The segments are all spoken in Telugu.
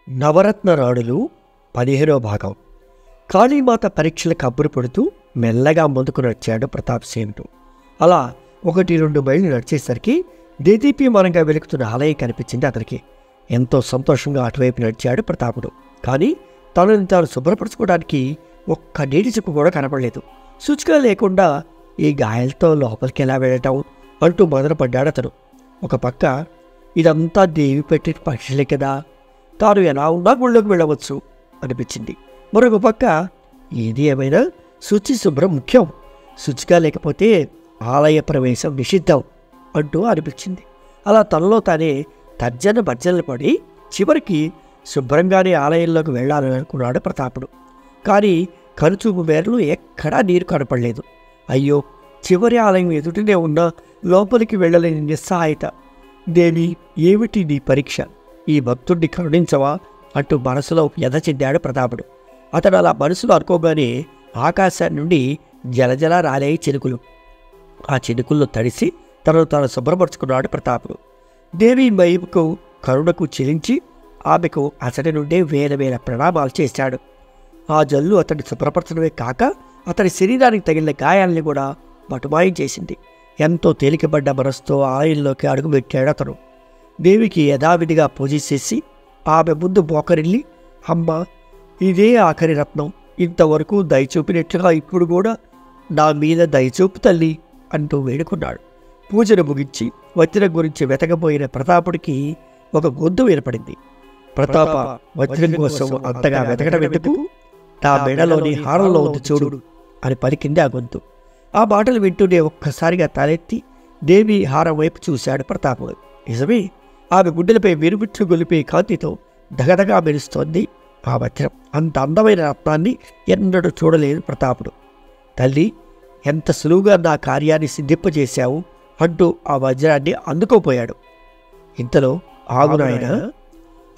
నవరత్న రాణులు 15వ భాగం. కాళీమాత పరీక్షల కబ్బురు పడుతూ మెల్లగా ముందుకు నడిచాడు ప్రతాపసేనుడు. అలా 1-2 మైళ్ళు నడిచేసరికి దేదీప్యమానంగా వెలుగుతున్న ఆలయం కనిపించింది అతనికి. ఎంతో సంతోషంగా అటువైపు నడిచాడు ప్రతాపుడు. కానీ తనని తాను శుభ్రపరచుకోవడానికి ఒక్క నీటి చుక్క కూడా కనపడలేదు. సూచిక లేకుండా ఈ గాయాలతో లోపలికి ఎలా వెళ్ళటం అంటూ మొదలుపడ్డాడు అతను. ఒక పక్క ఇదంతా దేవి పెట్టిన పరీక్షలే కదా, తాను ఎలా ఉన్నా గుళ్ళోకి వెళ్ళవచ్చు అనిపించింది. మరొక పక్క ఏది ఏమైనా శుచి శుభ్రం ముఖ్యం, శుచిగా లేకపోతే ఆలయ ప్రవేశం నిషిద్ధం అంటూ అనిపించింది. అలా తనలో తానే తర్జన భర్జనలు పడి చివరికి శుభ్రంగానే ఆలయంలోకి వెళ్ళాలని అనుకున్నాడు ప్రతాపుడు. కానీ కనుచూపు మేరలు ఎక్కడా నీరు కనపడలేదు. అయ్యో, చివరి ఆలయం ఎదుటినే ఉన్న లోపలికి వెళ్ళలేని నిస్సహాయత. దేవి, ఏమిటి నీ పరీక్ష? ఈ భక్తుడిని కరుణించవా అంటూ మనసులో ఎద చెందాడు ప్రతాపుడు. అతడు అలా మనసులో అనుకోగానే ఆకాశాన్ని నుండి జలజల రాలే చినుకులు. ఆ చినుకుల్లో తడిసి తనను తాను శుభ్రపరుచుకున్నాడు ప్రతాపుడు. దేవి మహిమకు కరుణకు చెలించి ఆమెకు అతడి నుండే వేల ప్రణామాలు చేశాడు. ఆ జల్లు అతన్ని శుభ్రపరచడమే కాక అతని శరీరానికి తగిలిన గాయాలని కూడా మటుమాయం చేసింది. ఎంతో తేలికబడ్డ మనసుతో ఆలయంలోకి అడుగుపెట్టాడు అతను. దేవికి యథావిధిగా పూజ చేసి ఆమె ముందు మోకరిల్లి, అమ్మ, ఇదే ఆఖరి రత్నం, ఇంతవరకు దయచూపినట్లుగా ఇప్పుడు కూడా నా మీద దయచూపు తల్లి అంటూ వేడుకున్నాడు. పూజను ముగించి వజ్రం గురించి వెతకబోయిన ప్రతాపుడికి ఒక గొంతు వినపడింది. ప్రతాప, వజ్రం కోసం అంతగా వెతకడం ఎందుకు? నా మెడలోని హారంలో ఉంది చూడు అని పలికింది ఆ గొంతు. ఆ మాటలు వింటూనే ఒక్కసారిగా తలెత్తి దేవి హారం వైపు చూశాడు ప్రతాపుడు. నిజమే, ఆమె గుండెలపై విరుబిట్లు గొలిపే కాంతితో దగదగా మెరుస్తోంది ఆ వజ్రం. అంత అందమైన రత్నాన్ని ఎన్నడూ చూడలేదు ప్రతాపుడు. తల్లి, ఎంత సులువుగా నా కార్యాన్ని సిద్ధింపజేశావు అంటూ ఆ వజ్రాన్ని అందుకోపోయాడు. ఇంతలో, ఆగునాయన,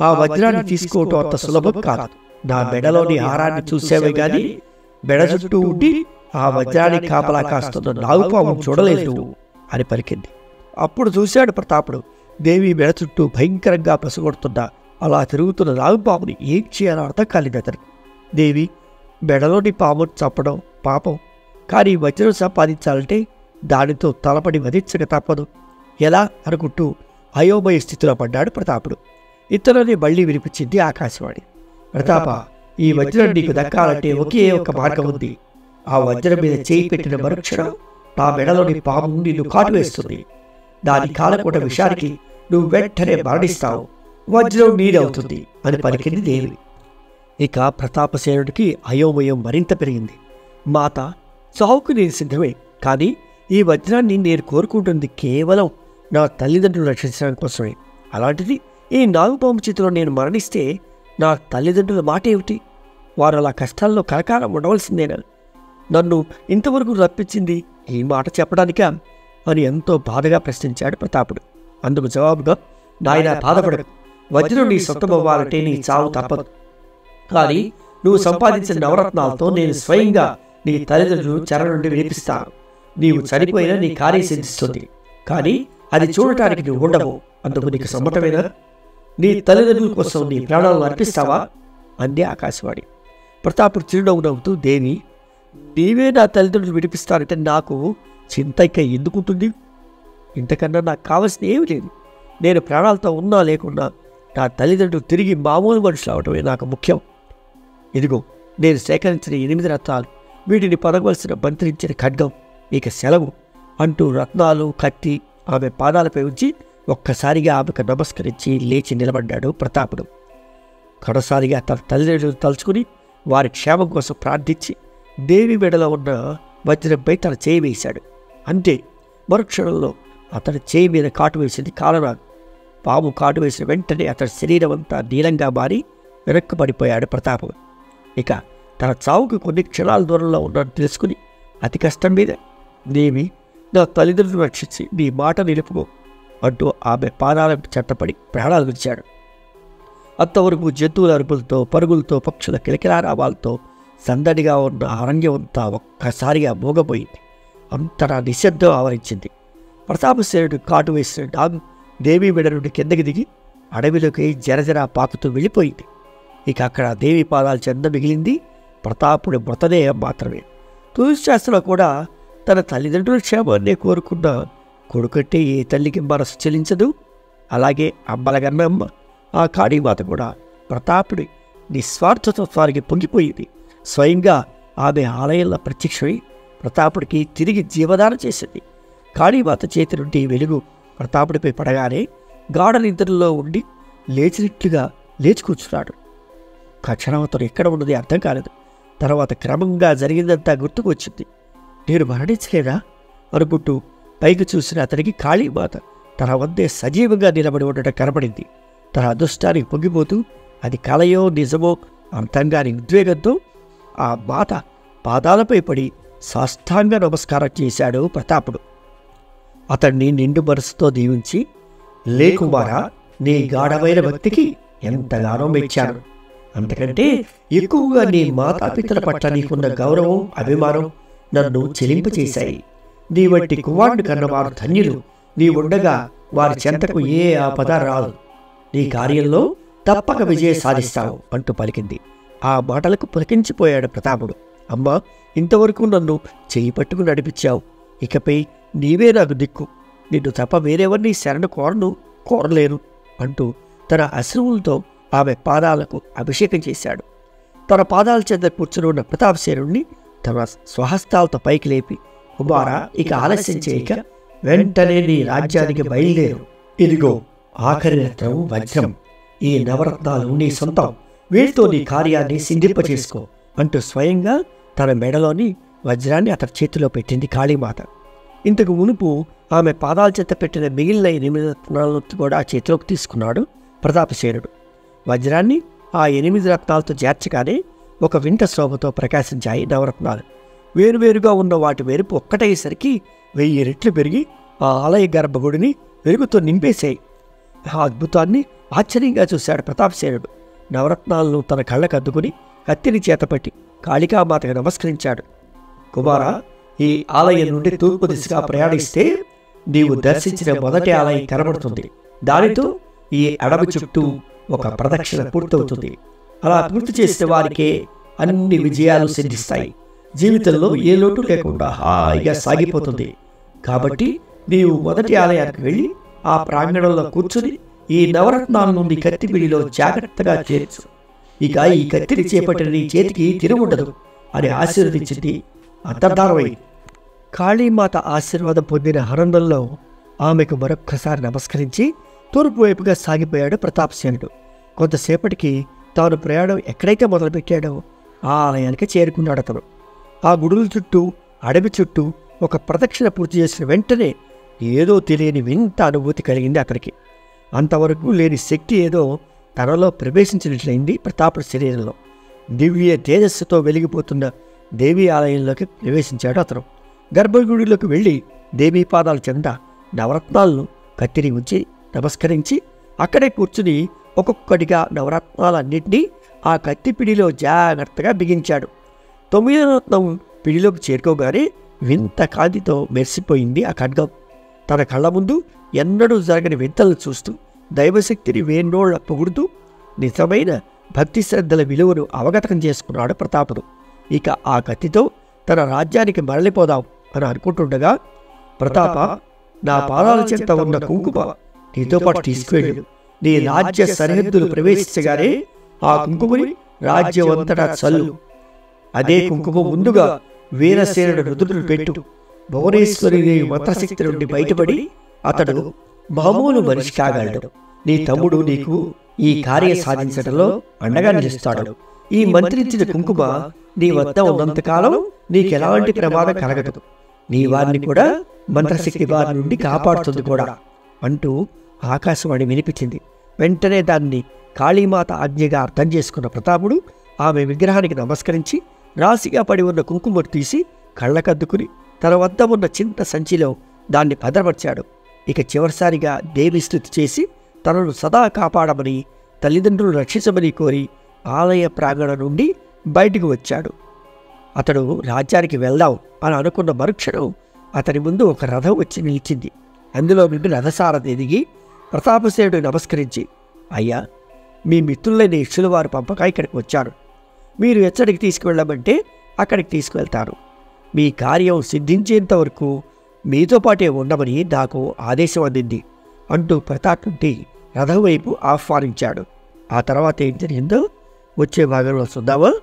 ఆ వజ్రాన్ని తీసుకోవటం అంత సులభం కాదు. నా మెడలోని హారాన్ని చూసేవే గాని మెడ చుట్టూ ఉండి ఆ వజ్రాన్ని కాపలా కాస్తున్న నాగుపాము చూడలేదు అని పలికింది. అప్పుడు చూశాడు ప్రతాపుడు దేవి మెడ చుట్టూ భయంకరంగా పసుగొడుతున్నా అలా తిరుగుతున్న నాగుపాముని ఏం చేయాలో అర్థం కాలేదు అతనికి. దేవి, మెడలోని పామును చంపడం పాపం, కానీ వజ్రం సంపాదించాలంటే దానితో తలపడి వధించక తప్పదు. ఎలా అనుకుంటూ అయోమయ స్థితిలో పడ్డాడు ప్రతాపుడు. ఇంతలోనే మళ్లీ వినిపించింది ఆకాశవాణి. ప్రతాప, ఈ వజ్రం నీకు దక్కాలంటే ఒకే ఒక మార్గం ఉంది. ఆ వజ్రం మీద చేయి పెట్టిన మరుక్షణం నా మెడలోని పాము నిన్ను కాటు వేస్తుంది. దాని కాలకూట విషయానికి నువ్వు వెంటనే మరణిస్తావు. వజ్రం నీదవుతుంది అని పలికింది దేవి. ఇక ప్రతాపసేనుడికి అయోమయం మరింత పెరిగింది. మాత, చావుకు నేను సిద్ధమే, కానీ ఈ వజ్రాన్ని నేను కోరుకుంటుంది కేవలం నా తల్లిదండ్రులు రక్షించడం కోసమే. అలాంటిది ఈ నాగుపాము చేతిలో నేను మరణిస్తే నా తల్లిదండ్రుల మాట ఏమిటి? వారు అలా కష్టాల్లో కలకాలం ఉండవలసిందేనా? నన్ను ఇంతవరకు రప్పించింది ఈ మాట చెప్పడానికా అని ఎంతో బాధగా ప్రశ్నించాడు ప్రతాపుడు. అందుకు జవాబుగా, నాయనా, బాధపడకు. వజ్రం నీ సొంతమవ్వాలంటే నీ చావు తప్పదు. కానీ నువ్వు సంపాదించిన నవరత్నాలతో నేను స్వయంగా నీ తల్లిదండ్రులు చెర నుండి వినిపిస్తాను. నీవు చనిపోయినా నీ కార్యం సిద్ధిస్తుంది, కానీ అది చూడటానికి నువ్వు ఉండవు. అందుకు నీకు సమ్మతమేనా? నీ తల్లిదండ్రుల కోసం నీ ప్రాణాలను అర్పిస్తావా అంది ఆకాశవాణి. ప్రతాపుడు చిరునవ్వు నవ్వుతూ, దేవి, నీవే నా తల్లిదండ్రులు విడిపిస్తానంటే నాకు చింత ఇక ఎందుకుంటుంది? ఇంతకన్నా నాకు కావాల్సిన ఏమీ లేదు. నేను ప్రాణాలతో ఉన్నా లేకున్నా నా తల్లిదండ్రులు తిరిగి మామూలు మనుషులు అవటమే నాకు ముఖ్యం. ఇదిగో నేను సేకరించిన 8 రత్నాలు, వీటిని పొదగవలసిన మంత్రించిన ఖడ్గం, ఇక సెలవు అంటూ రత్నాలు కట్టి ఆమె పాదాలపై ఉంచి ఒక్కసారిగా ఆమెకు నమస్కరించి లేచి నిలబడ్డాడు ప్రతాపుడు. కడసారిగా తన తల్లిదండ్రులు తలుచుకుని వారి క్షేమం కోసం ప్రార్థించి దేవి మెడలో ఉన్న వజ్రంపై తన చేయి వేశాడు. అంతే, మరుక్షణంలో అతని చేయి మీద కాటు వేసింది కాలనాగు. పాము కాటు వేసిన వెంటనే అతని శరీరం అంతా నీలంగా మారి వెనక్కు పడిపోయాడు ప్రతాపుడు. ఇక తన చావుకు కొన్ని క్షణాల దూరంలో ఉన్నాడు తెలుసుకుని అతి కష్టం మీద, దేవి, నా తల్లిదండ్రులు రక్షించి నీ మాట నిలుపుకో అంటూ ఆమె పాదాలకు చట్టపడి ప్రాణాలు విడిచాడు. అంతవరకు జంతువుల అరుపులతో, పరుగులతో, పక్షుల కిలకిలారావాలతో సందడిగా ఉన్న అరణ్యం అంతా ఒక్కసారిగా మోగపోయింది. అంతటా నిశ్శబ్దం ఆవరించింది. ప్రతాపసేనుడు కాటు వేసిన నాగు దేవి మెడ నుండి కిందకి దిగి అడవిలోకి జరజరా పాకుతూ వెళ్ళిపోయింది. ఇక అక్కడ దేవి పాదాల చెంద మిగిలింది ప్రతాపుడి మృతదేహం మాత్రమే. తులసిశాస్త్రిలో కూడా తన తల్లిదండ్రుల క్షేమాన్నే కోరుకున్న కొడుకంటే ఏ తల్లికి మనసు చెలించదు. అలాగే అమ్మలగన్నమ్మ ఆ కాళీమాత కూడా ప్రతాపుడి నిస్వార్థతత్వానికి పొంగిపోయింది. స్వయంగా ఆమె ఆలయంలో ప్రత్యక్షమై ప్రతాపుడికి తిరిగి జీవదానం చేసింది. కాళీమాత చేతి నుండి వెలుగు ప్రతాపుడిపై పడగానే గాఢ నిద్రలో ఉండి లేచినట్లుగా లేచి కూర్చున్నాడు. క్షణం అతను ఎక్కడ ఉన్నది అర్థం కాలేదు. తర్వాత క్రమంగా జరిగిందంతా గుర్తుకు వచ్చింది. నేను మరణించలేదా అనుకుంటూ పైకి చూసిన అతనికి కాళీమాత తన వద్దే సజీవంగా నిలబడి ఉండటం కనపడింది. తన అదృష్టానికి పొంగిపోతూ అది కలయో నిజమో అర్థం కాని ఉద్వేగంతో ఆ మాత పాదాలపై పడి సాష్టాంగ నమస్కారం చేశాడు ప్రతాపుడు. అతన్ని నిండు మనసుతో దీవించి, లే కుమారా, నీ గాఢమైన భక్తికి ఎంతగానో మెచ్చాను. అంతకంటే ఎక్కువగా నీ మాతాపితల పట్ల నీకున్న గౌరవం, అభిమానం నన్ను చెలింపచేశాయి. నీ వంటి కుమారుడు కన్నవారు ధన్యులు. నీ ఉండగా వారి చెంతకు ఏ ఆపద రాదు. నీ కార్యంలో తప్పక విజయం సాధిస్తావు అంటూ పలికింది. ఆ మాటలకు పులకించిపోయాడు ప్రతాపుడు. అమ్మా, ఇంతవరకు నన్ను చేయి పట్టుకుని నడిపించావు. ఇకపై నీవే నాకు దిక్కు. నిన్ను తప్ప వేరెవరిని శరణు కోరలేను అంటూ తన అశ్రువులతో ఆమె పాదాలకు అభిషేకం చేశాడు. తన పాదాల చెంత కూర్చుని ఉన్న ప్రతాపసేనుణ్ణి తన స్వహస్తాలతో పైకి లేపి, కుమారా, ఇక ఆలస్యం చేయక వెంటనే నీ రాజ్యానికి బయలుదేరు. ఇదిగో ఆఖరి రత్నం వజ్రం. ఈ నవరత్నాలు నీ సొంతం. వీటితో నీ కార్యాన్ని సిద్ధింపచేసుకో అంటూ స్వయంగా తన మెడలోని వజ్రాన్ని అతని చేతిలో పెట్టింది కాళీమాత. ఇంతకు మునుపు ఆమె పాదాల చెత్త పెట్టిన మిగిలిన 8 రత్నాలను కూడా చేతిలోకి తీసుకున్నాడు ప్రతాపసేనుడు. వజ్రాన్ని ఆ 8 రత్నాలతో చేర్చగానే ఒక వింత శోభతో ప్రకాశించాయి నవరత్నాలు. వేరువేరుగా ఉన్న వాటి మెరుపు ఒక్కటయ్యేసరికి 1000 రెట్లు పెరిగి ఆ ఆలయ గర్భగుడిని వెలుగుతో నింపేశాయి. ఆ అద్భుతాన్ని ఆశ్చర్యంగా చూశాడు ప్రతాపసేనుడు. నవరత్నాలను తన కళ్ళకు అద్దుకుని కత్తిని చేతపట్టి కాళికామాతకు నమస్కరించాడు. కుమారా, ఈ ఆలయం నుండి తూర్పు దిశగా ప్రయాణిస్తే నీవు దర్శించిన మొదటి ఆలయం కనబడుతుంది. దానితో ఈ అడవి చుట్టూ ఒక ప్రదక్షిణ పూర్తవుతుంది. అలా పూర్తి చేసిన వారికే అన్ని విజయాలు సిద్ధిస్తాయి. జీవితంలో ఏ లోటు లేకుండా హాయిగా సాగిపోతుంది. కాబట్టి నీవు మొదటి ఆలయానికి వెళ్ళి ఆ ప్రాంగణంలో కూర్చుని ఈ నవరత్నాల నుండి కత్తిపిడిలో జాగ్రత్తగా చేర్చు. ఇక ఈ కత్తిని చేపట్టిన నీ చేతికి తిరుగుండదు అని ఆశీర్వదించింది. అంతర్ధానమైంది. కాళీమాత ఆశీర్వాదం పొందిన ఆనందంలో ఆమెకు మరొక్కసారి నమస్కరించి తూర్పు వైపుగా సాగిపోయాడు ప్రతాపసేనుడు. కొంతసేపటికి తాను ప్రయాణం ఎక్కడైతే మొదలుపెట్టాడో ఆ ఆలయానికి చేరుకున్నాడు అతను. ఆ గుడుల చుట్టూ, అడవి చుట్టూ ఒక ప్రదక్షిణ పూర్తి చేసిన వెంటనే ఏదో తెలియని వింత అనుభూతి కలిగింది అతనికి. అంతవరకు లేని శక్తి ఏదో తనలో ప్రవేశించినట్లయింది ప్రతాపుడి శరీరంలో. దివ్య తేజస్సుతో వెలిగిపోతున్న దేవీ ఆలయంలోకి ప్రవేశించాడు అతను. గర్భగుడిలోకి వెళ్ళి దేవీ పాదాల చెంత నవరత్నాలను కత్తిరి ఉంచి నమస్కరించి అక్కడే కూర్చుని ఒక్కొక్కటిగా నవరత్నాలన్నింటినీ ఆ కత్తి పిడిలో జాగ్రత్తగా బిగించాడు. 9వ రత్నం పిడిలోకి చేరుకోగానే వింత కాంతితో మెరిసిపోయింది ఆ ఖడ్గం. తన కళ్ళ ముందు ఎన్నడూ జరగని వింతలను చూస్తూ దైవశక్తిని వేణోళ్ల పొగుడుతూ నిజమైన భక్తి శ్రద్ధల విలువను అవగతం చేసుకున్నాడు ప్రతాపుడు. ఇక ఆ కత్తితో తన రాజ్యానికి మరలిపోదాం అని అనుకుంటుండగా, ప్రతాప, నా పాదాల చెంత ఉన్న కుంకుమ నీతో పాటు తీసుకువెళ్ళు. నీ రాజ్య సరిహద్దులు ప్రవేశించగానే ఆ కుంకుమని రాజ్యం అంతటా చల్లు. అదే కుంకుమ ముందుగా వీరసేనుడు రుద్రుడు పెట్టు. భువనేశ్వరి మంత్రశక్తి నుండి బయటపడి అతడు మామూలు మనిషి కాగలడు. నీ తమ్ముడు నీకు ఈ కార్యం సాధించడంలో అండగా నిలుస్తాడు. ఈ మంత్రించిన కుంకుమ నీ వద్ద ఉన్నంతకాలం నీకెలాంటి ప్రమాదం కలగదు. నీ వారిని కూడా మంత్రశక్తి వారి నుండి కాపాడుతుంది కూడా అంటూ ఆకాశవాణి వినిపించింది. వెంటనే దాన్ని కాళీమాత ఆజ్ఞగా అర్థం చేసుకున్న ప్రతాపుడు ఆమె విగ్రహానికి నమస్కరించి రాశిగా పడి ఉన్న కుంకుమను తీసి కళ్ళకద్దుకుని తన వద్ద ఉన్న చిన్న సంచిలో దాన్ని భద్రపరిచాడు. ఇక చివరిసారిగా దేవి స్తుతి చేసి తనను సదా కాపాడమని, తల్లిదండ్రులు రక్షించమని కోరి ఆలయ ప్రాంగణం నుండి బయటికి వచ్చాడు. అతడు రాజ్యానికి వెళ్దాం అని అనుకున్న మరుక్షణం అతని ముందు ఒక రథం వచ్చి నిలిచింది. అందులో నుండి రథసారథి ఎదిగి ప్రతాపసేనుడు నమస్కరించి, అయ్యా, మీ మిత్రులైన యక్షుల వారు పంపక ఇక్కడికి వచ్చారు. మీరు ఎచ్చడికి తీసుకువెళ్ళమంటే అక్కడికి తీసుకువెళ్తారు. మీ కార్యం సిద్ధించేంత వరకు మీతో పాటే ఉండమని నాకు ఆదేశం అందింది అంటూ ప్రతాప్ నుండి రథం వైపు ఆహ్వానించాడు. ఆ తర్వాత ఏం జరిగిందో వచ్చే భాగంలో చూద్దామా?